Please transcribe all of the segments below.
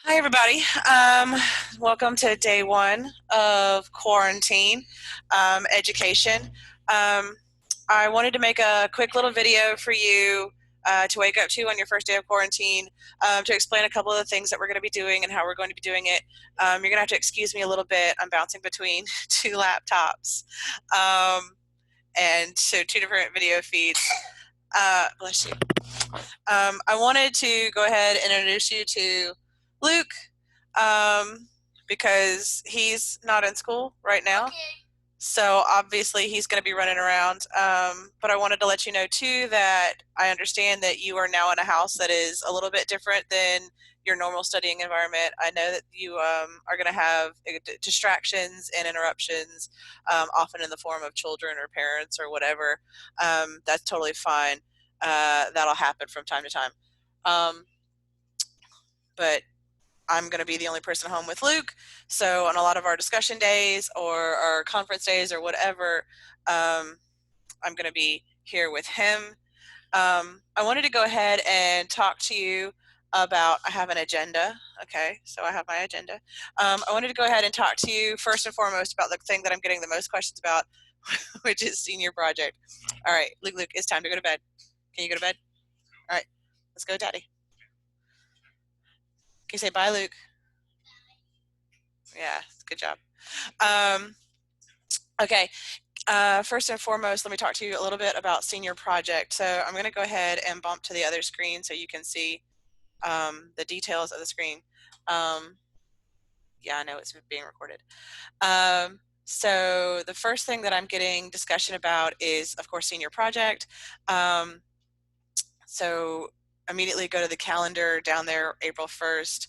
Hi, everybody. Welcome to day one of quarantine education. Um, I wanted to make a quick little video for you to wake up to on your first day of quarantine to explain a couple of the things that we're going to be doing and how we're going to be doing it. You're going to have to excuse me a little bit. I'm bouncing between two laptops. And so two different video feeds. Bless you. I wanted to go ahead and introduce you to Luke because he's not in school right now. Okay. So obviously he's going to be running around. But I wanted to let you know too that I understand that you are now in a house that is a little bit different than your normal studying environment. I know that you are going to have distractions and interruptions, often in the form of children or parents or whatever. That's totally fine. That'll happen from time to time. But I'm going to be the only person home with Luke. So on a lot of our discussion days or our conference days or whatever, I'm going to be here with him. I wanted to go ahead and talk to you about, I have an agenda. Okay, so I have my agenda. I wanted to go ahead and talk to you first and foremost about the thing that I'm getting the most questions about, which is senior project. All right, Luke, it's time to go to bed. Can you go to bed? All right, let's go, Daddy. Can you say bye, Luke? Yeah, good job. Okay, first and foremost, let me talk to you a little bit about senior project. So I'm going to go ahead and bump to the other screen so you can see the details of the screen. Yeah, I know it's being recorded. So the first thing that I'm getting discussion about is, of course, senior project. So immediately go to the calendar down there, April 1st,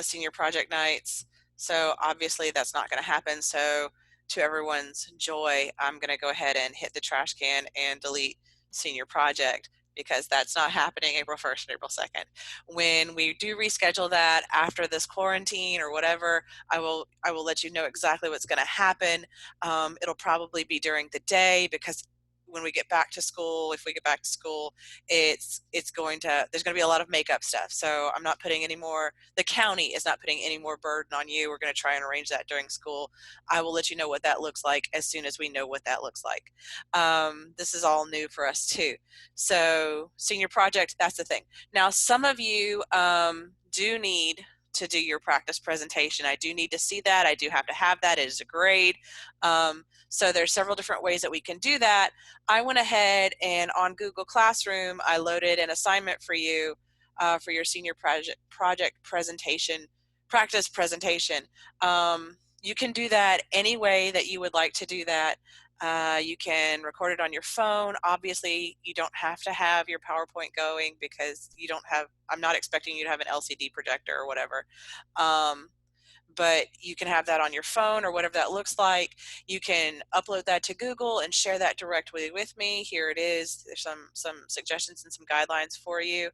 senior project nights. So obviously that's not going to happen. So to everyone's joy, I'm going to go ahead and hit the trash can and delete senior project because that's not happening April 1st and April 2nd. When we do reschedule that after this quarantine or whatever, I will let you know exactly what's going to happen. It'll probably be during the day because when we get back to school, if we get back to school, it's going to, there's going to be a lot of makeup stuff. So I'm not putting any more, the county is not putting any more burden on you. We're going to try and arrange that during school. I will let you know what that looks like as soon as we know what that looks like. This is all new for us too. So senior project, that's the thing. Now, some of you do need to do your practice presentation. I do need to see that. I do have to have that. It is a grade. So there's several different ways that we can do that. I went ahead and on Google Classroom, I loaded an assignment for you for your senior project presentation, practice presentation. You can do that any way that you would like to do that. You can record it on your phone. Obviously, you don't have to have your PowerPoint going because you don't have, I'm not expecting you to have an LCD projector or whatever. But you can have that on your phone or whatever that looks like. You can upload that to Google and share that directly with me. Here it is. There's some suggestions and some guidelines for you.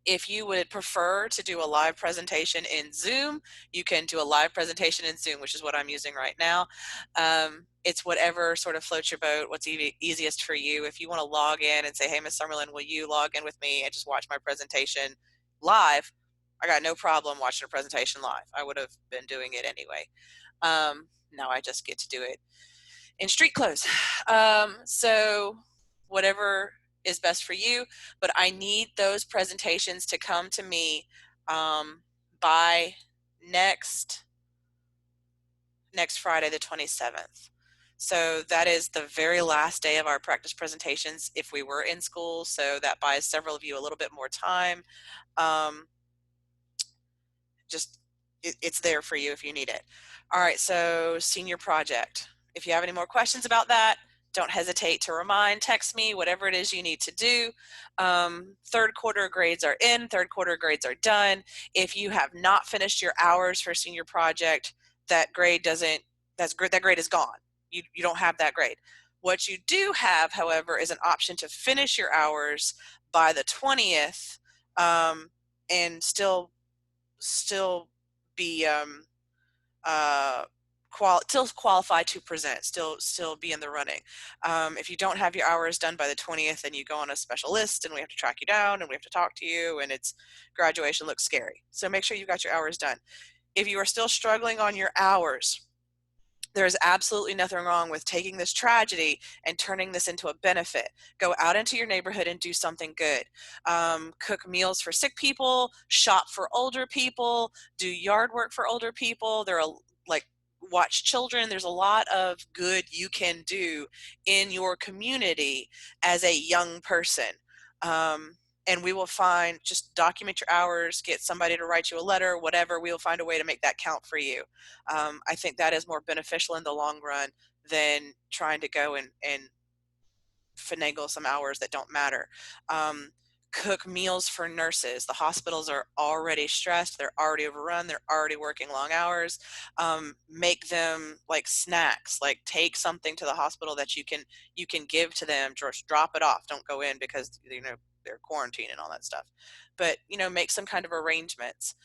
If you would prefer to do a live presentation in Zoom, you can do a live presentation in Zoom, which is what I'm using right now. It's whatever sort of floats your boat, what's easiest for you. If you want to log in and say, hey, Ms. Summerlin, will you log in with me and just watch my presentation live? I got no problem watching a presentation live. I would have been doing it anyway. Now I just get to do it in street clothes. So whatever is best for you, but I need those presentations to come to me by next Friday, the 27th. So that is the very last day of our practice presentations if we were in school. So that buys several of you a little bit more time. Just it's there for you if you need it. All right, so senior project. If you have any more questions about that, don't hesitate to remind, text me, whatever it is you need to do. Third quarter grades are in, third quarter grades are done. If you have not finished your hours for senior project, that grade doesn't, that grade is gone. You don't have that grade. What you do have, however, is an option to finish your hours by the 20th and still be still qualify to present, still be in the running. If you don't have your hours done by the 20th, then you go on a special list and we have to track you down and we have to talk to you, and it's graduation looks scary. So make sure you got your hours done. If you are still struggling on your hours, there's absolutely nothing wrong with taking this tragedy and turning this into a benefit. Go out into your neighborhood and do something good. Cook meals for sick people, shop for older people, do yard work for older people. There are like watch children. There's a lot of good you can do in your community as a young person. And we will find, just document your hours, get somebody to write you a letter, whatever, we will find a way to make that count for you. I think that is more beneficial in the long run than trying to go and finagle some hours that don't matter. Cook meals for nurses. The hospitals are already stressed. They're already overrun. They're already working long hours. Make them like snacks, like take something to the hospital that you can give to them. Just drop it off. Don't go in because, you know, they're quarantined and all that stuff. But, you know, make some kind of arrangements.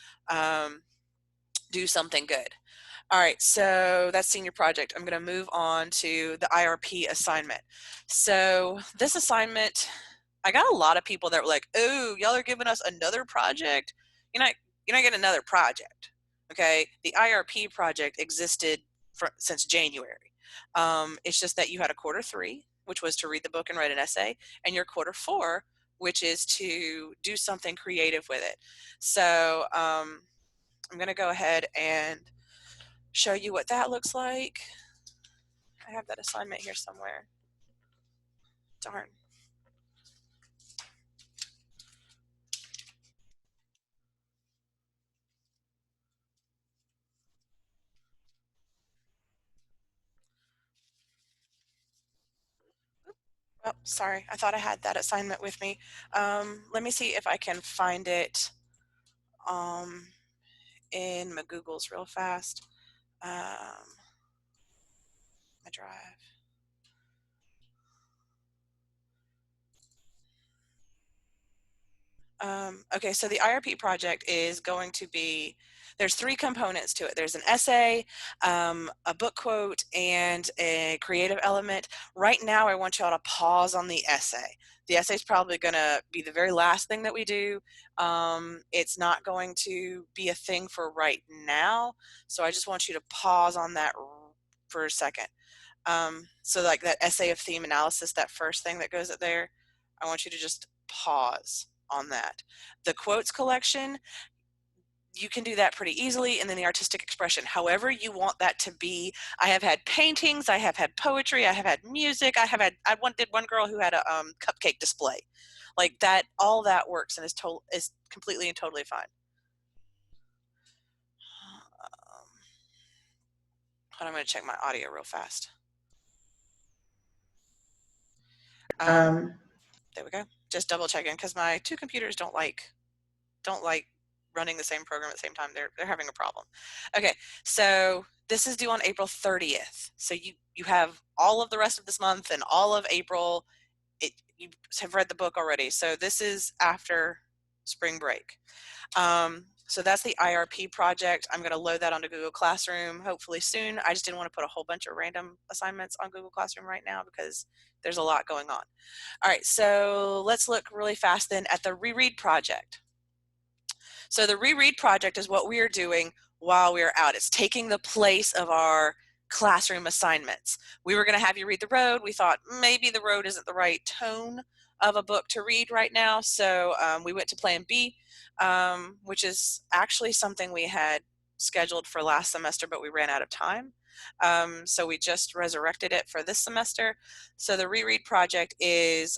Do something good. All right, so that's senior project. I'm going to move on to the IRP assignment. So this assignment, I got a lot of people that were like, "Oh, y'all are giving us another project." You're not getting another project. Okay, the IRP project existed since January. It's just that you had a quarter 3, which was to read the book and write an essay, and your quarter 4, which is to do something creative with it. So I'm going to go ahead and show you what that looks like. I have that assignment here somewhere. Darn. Oh, sorry. I thought I had that assignment with me. Let me see if I can find it um, in my Googles real fast. My drive. Okay, so the IRP project is going to be, there's 3 components to it. There's an essay, a book quote, and a creative element. Right now, I want y'all to pause on the essay. The essay is probably going to be the very last thing that we do. It's not going to be a thing for right now, so I just want you to pause on that for a second. So like that essay of theme analysis, that first thing that goes up there, I want you to just pause on that. The quotes collection, you can do that pretty easily, and then the artistic expression, however you want that to be. I have had paintings, I have had poetry, I have had music, I did one girl who had a cupcake display. Like that, all that works and is completely and totally fine. I'm going to check my audio real fast. There we go. Just double checking because my 2 computers don't like running the same program at the same time. They're having a problem. Okay, so this is due on April 30th. So you have all of the rest of this month and all of April. You have read the book already. So this is after spring break. So that's the IRP project. I'm going to load that onto Google Classroom hopefully soon. I just didn't want to put a whole bunch of random assignments on Google Classroom right now because there's a lot going on. All right, so let's look really fast then at the Reread Project. So the Reread Project is what we are doing while we are out. It's taking the place of our classroom assignments. We were going to have you read The Road. We thought maybe The Road isn't the right tone of a book to read right now, so we went to Plan B, which is actually something we had scheduled for last semester, but we ran out of time. So we just resurrected it for this semester. So the Reread Project is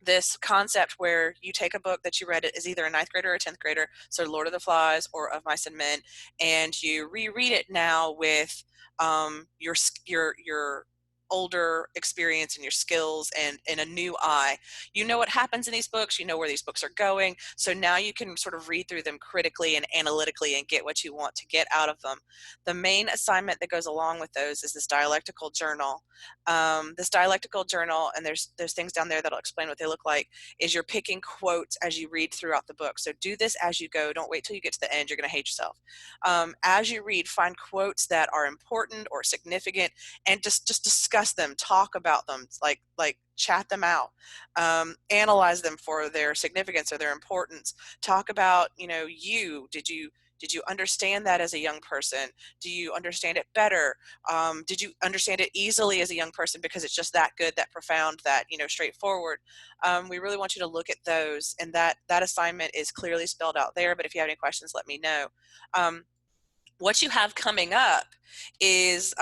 this concept where you take a book that you read, it is either a 9th grader or a 10th grader, so Lord of the Flies or Of Mice and Men, and you reread it now with your older experience and your skills and in a new eye. You know what happens in these books, you know where these books are going, so now you can sort of read through them critically and analytically and get what you want to get out of them. The main assignment that goes along with those is this dialectical journal. This dialectical journal, and there's things down there that'll explain what they look like, is you're picking quotes as you read throughout the book. So do this as you go. Don't wait till you get to the end. You're going to hate yourself. As you read, find quotes that are important or significant and just discuss them, talk about them, like chat them out, analyze them for their significance or their importance. Talk about, did you understand that as a young person? Do you understand it better? Did you understand it easily as a young person because it's just that good, that profound, that, straightforward? We really want you to look at those, and that assignment is clearly spelled out there, but if you have any questions, let me know. What you have coming up is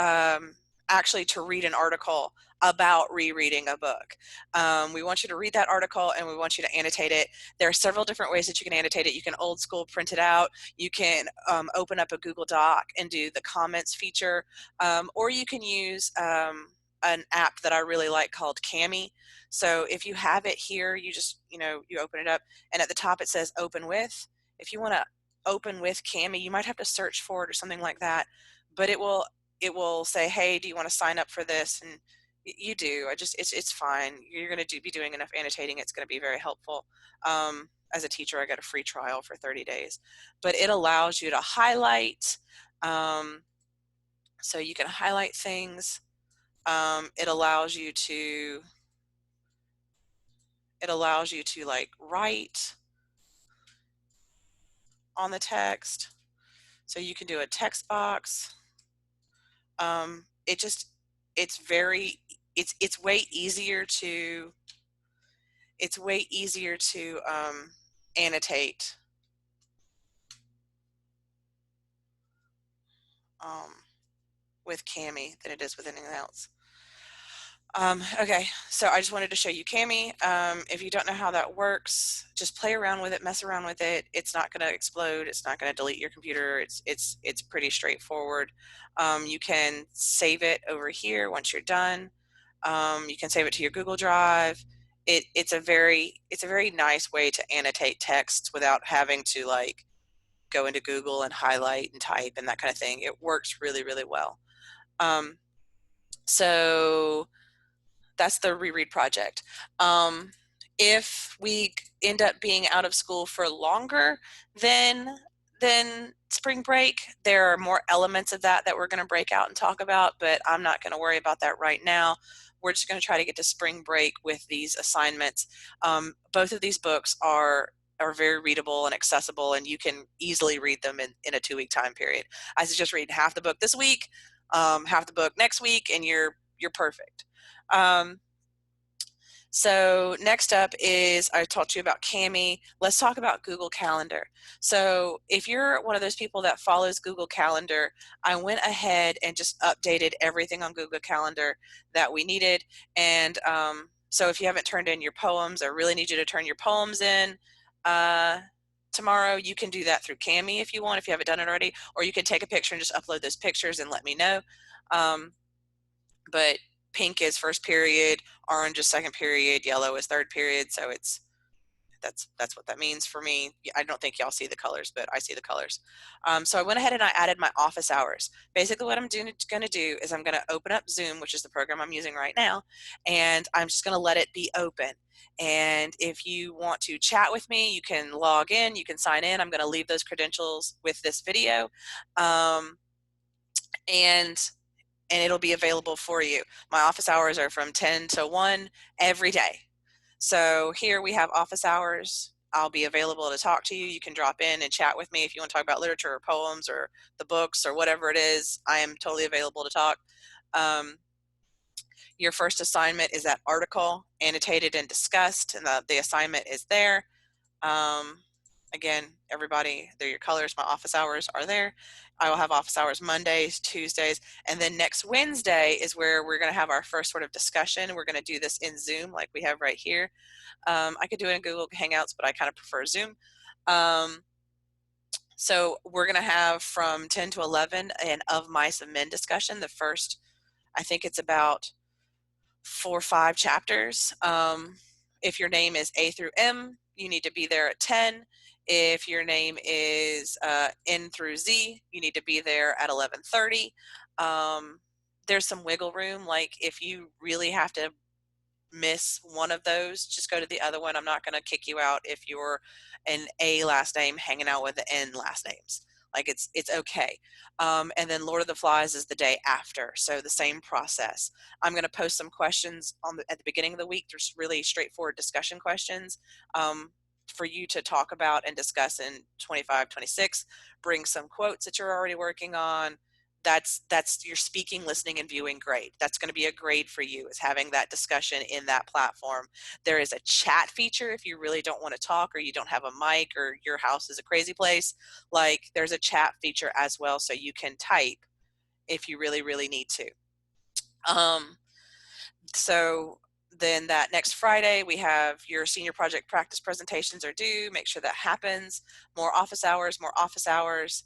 actually to read an article about rereading a book. We want you to read that article and we want you to annotate it. There are several different ways that you can annotate it. You can old school print it out. You can open up a Google Doc and do the comments feature, or you can use an app that I really like called Cami. So if you have it here, you just, you open it up and at the top it says open with. If you want to open with Cami, you might have to search for it or something like that, but it will say, hey, do you want to sign up for this? And you do. It's fine. You're going to be doing enough annotating. It's going to be very helpful. As a teacher, I got a free trial for 30 days, but it allows you to highlight. So you can highlight things. It allows you to like write on the text. So you can do a text box. It's way easier to annotate with Cami than it is with anything else. Okay, so I just wanted to show you Cami. If you don't know how that works, just play around with it, mess around with it. It's not going to explode. It's not going to delete your computer. It's pretty straightforward. You can save it over here once you're done. You can save it to your Google Drive. It's a very nice way to annotate texts without having to like go into Google and highlight and type and that kind of thing. It works really, really well. So that's the Reread Project. If we end up being out of school for longer than spring break, there are more elements of that we're going to break out and talk about, but I'm not going to worry about that right now. We're just going to try to get to spring break with these assignments. Both of these books are very readable and accessible, and you can easily read them in a 2-week time period. I suggest reading half the book this week, half the book next week, and you're perfect. So next up is, I talked to you about Cami. Let's talk about Google Calendar. So if you're one of those people that follows Google Calendar, I went ahead and just updated everything on Google Calendar that we needed. And so if you haven't turned in your poems, I really need you to turn your poems in tomorrow. You can do that through Cami if you want, if you haven't done it already, or you can take a picture and just upload those pictures and let me know. But pink is first period, orange is second period, yellow is third period. So that's what that means for me. I don't think y'all see the colors, but I see the colors. So I went ahead and I added my office hours. Basically what I'm going to do is I'm going to open up Zoom, which is the program I'm using right now, and I'm just going to let it be open. And if you want to chat with me, you can log in, you can sign in. I'm going to leave those credentials with this video. And it'll be available for you. My office hours are from 10 to 1 every day. So here we have office hours. I'll be available to talk to you. You can drop in and chat with me if you want to talk about literature or poems or the books or whatever it is. I am totally available to talk. Your first assignment is that article, annotated and discussed, and the assignment is there. Again, everybody, they're your colors. My office hours are there. I will have office hours Mondays, Tuesdays, and then next Wednesday is where we're going to have our first sort of discussion. We're going to do this in Zoom like we have right here. I could do it in Google Hangouts, but I kind of prefer Zoom. So we're going to have from 10 to 11 an Of Mice and Men discussion. The first, I think it's about for 5 chapters. If your name is A through M, you need to be there at 10. If your name is N through Z, you need to be there at 11:30. There's some wiggle room, like if you really have to miss one of those, just go to the other one. I'm not going to kick you out if you're an A last name hanging out with the N last names. Like it's okay. And then Lord of the Flies is the day after, so the same process. I'm going to post some questions at the beginning of the week. There's really straightforward discussion questions for you to talk about and discuss in 25, 26. Bring some quotes that you're already working on. That's your speaking, listening, and viewing grade. That's going to be a grade for you, is having that discussion in that platform. There is a chat feature if you really don't want to talk, or you don't have a mic, or your house is a crazy place. Like, there's a chat feature as well, so you can type if you really, really need to. So then that next Friday, we have your senior project practice presentations are due. Make sure that happens. More office hours, more office hours.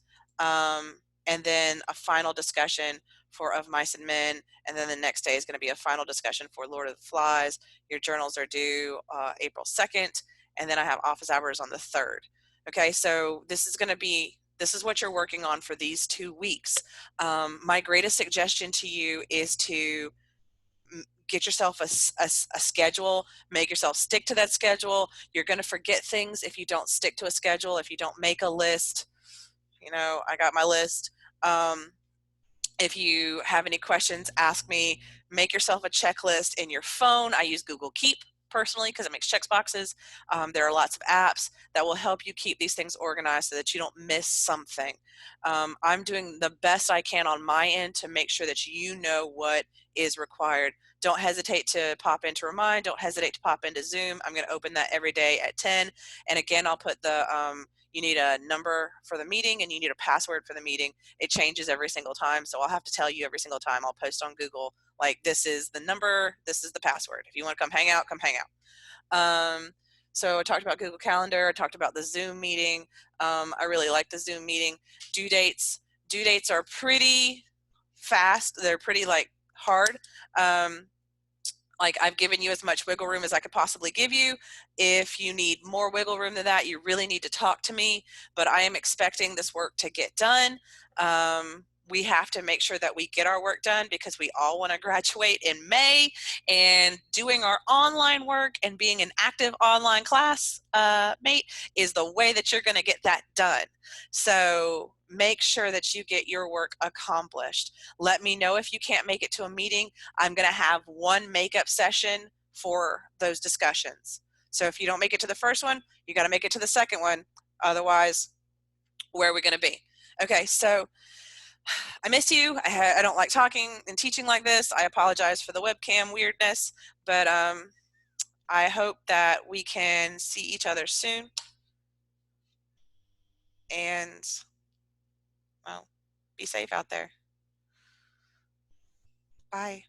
And then a final discussion for Of Mice and Men. And then the next day is going to be a final discussion for Lord of the Flies. Your journals are due April 2nd. And then I have office hours on the 3rd. Okay, so this is what you're working on for these 2 weeks. My greatest suggestion to you is to get yourself a schedule, make yourself stick to that schedule. You're going to forget things if you don't stick to a schedule, if you don't make a list. I got my list. If you have any questions, ask me. Make yourself a checklist in your phone. I use Google Keep personally because it makes check boxes. There are lots of apps that will help you keep these things organized so that you don't miss something. I'm doing the best I can on my end to make sure that you know what is required. Don't hesitate to pop into Remind. Don't hesitate to pop into Zoom. I'm going to open that every day at 10. And again, I'll put you need a number for the meeting and you need a password for the meeting. It changes every single time, so I'll have to tell you every single time. I'll post on Google, like, this is the number, this is the password. If you want to come hang out, come hang out. So I talked about Google Calendar. I talked about the Zoom meeting. I really like the Zoom meeting. Due dates are pretty fast. They're pretty hard. I've given you as much wiggle room as I could possibly give you. If you need more wiggle room than that, you really need to talk to me, but I am expecting this work to get done. We have to make sure that we get our work done because we all want to graduate in May, and doing our online work and being an active online class mate is the way that you're going to get that done. So make sure that you get your work accomplished. Let me know if you can't make it to a meeting. I'm going to have one makeup session for those discussions. So if you don't make it to the first one, you got to make it to the second one. Otherwise, where are we going to be? Okay, so I miss you. I don't like talking and teaching like this. I apologize for the webcam weirdness, but I hope that we can see each other soon. And, well, be safe out there. Bye.